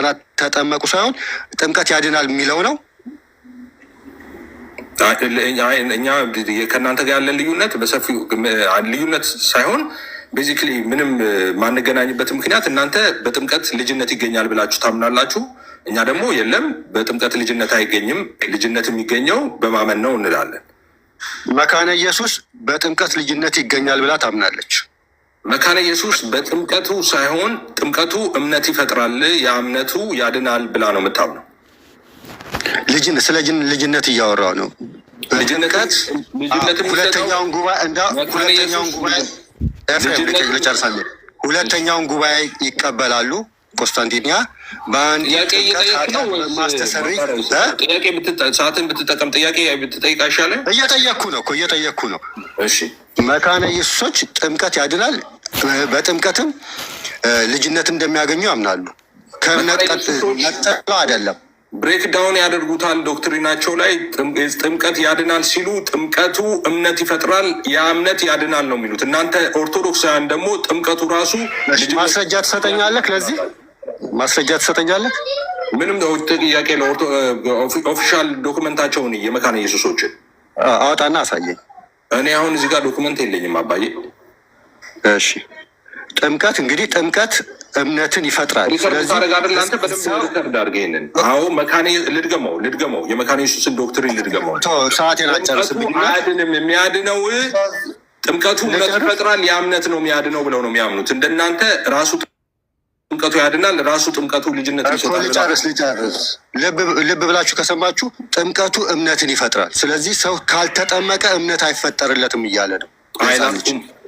ሕፃናት ተጠመቁ ሳይሆን ጥምቀት ያድናል የሚለው ነው። እኛ ከእናንተ ጋር ያለን ልዩነት በሰፊው ልዩነት ሳይሆን ቤዚክሊ ምንም ማንገናኝበት ምክንያት እናንተ በጥምቀት ልጅነት ይገኛል ብላችሁ ታምናላችሁ። እኛ ደግሞ የለም በጥምቀት ልጅነት አይገኝም፣ ልጅነት የሚገኘው በማመን ነው እንላለን። መካነ ኢየሱስ በጥምቀት ልጅነት ይገኛል ብላ ታምናለች። መካነ ኢየሱስ በጥምቀቱ ሳይሆን ጥምቀቱ እምነት ይፈጥራል፣ ያ እምነቱ ያድናል ብላ ነው የምታምነው። ስለ ልጅነት እያወራው ነው። ሁለተኛውን ጉባኤ ይቀበላሉ። ቆስታንቲኒያ በአንድ ሰዓትን ብትጠቀም ጥያቄ ብትጠይቅ አይሻልም? እየጠየቅኩ ነው። እሺ መካነ ኢየሱሶች ጥምቀት ያድናል፣ በጥምቀትም ልጅነት እንደሚያገኙ ያምናሉ። ከእምነት ነጥለው አይደለም። ብሬክ ዳውን ያደርጉታል ዶክትሪናቸው ላይ። ጥምቀት ያድናል ሲሉ ጥምቀቱ እምነት ይፈጥራል፣ ያ እምነት ያድናል ነው የሚሉት። እናንተ ኦርቶዶክሳውያን ደግሞ ጥምቀቱ ራሱ ማስረጃ ትሰጠኛለህ? ለዚህ ማስረጃ ትሰጠኛለህ? ምንም ጥያቄ ኦፊሻል ዶክመንታቸውን የመካነ ኢየሱሶችን አወጣና አሳየኝ። እኔ አሁን እዚህ ጋር ዶክመንት የለኝም አባዬ። እሺ ጥምቀት እንግዲህ ጥምቀት እምነትን ይፈጥራል። ስለዚህ አዎ መካነ ልድገመው የመካነ ኢየሱስን ዶክትሪን ልድገመው። ሰዓቴን አጨርስብኝ። አያድንም። የሚያድነው ጥምቀቱ እምነት ይፈጥራል፣ ያ እምነት ነው የሚያድነው ብለው ነው የሚያምኑት። እንደናንተ ራሱ ጥምቀቱ ያድናል፣ ራሱ ጥምቀቱ ልጅነት ይሰጣል። ልጨርስ። ልብ ብላችሁ ከሰማችሁ ጥምቀቱ እምነትን ይፈጥራል። ስለዚህ ሰው ካልተጠመቀ እምነት አይፈጠርለትም እያለ ነው።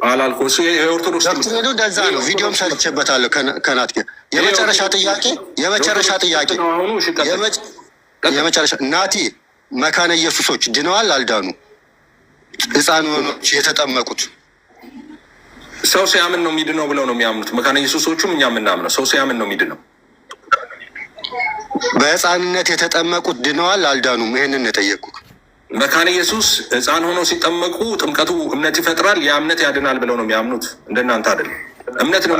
አላልኩም። እሱ የኦርቶዶክስ ዶክትሪኑ እንደዛ ነው። ቪዲዮም ሰርቼበታለሁ ከናት ጋር። የመጨረሻ ናቲ፣ መካነ ኢየሱሶች ድነዋል አልዳኑ? ሕፃን ሆኖች የተጠመቁት ሰው ሲያምን ነው የሚድነው ብለው ነው የሚያምኑት። መካነ ኢየሱሶቹም እኛ የምናምነው ሰው ሲያምን ነው የሚድነው። በሕፃንነት የተጠመቁት ድነዋል አልዳኑም? ይህንን የጠየቁት መካነ ኢየሱስ ሕፃን ሆኖ ሲጠመቁ ጥምቀቱ እምነት ይፈጥራል፣ ያ እምነት ያድናል ብለው ነው የሚያምኑት። እንደናንተ አይደለም። እምነት ነው።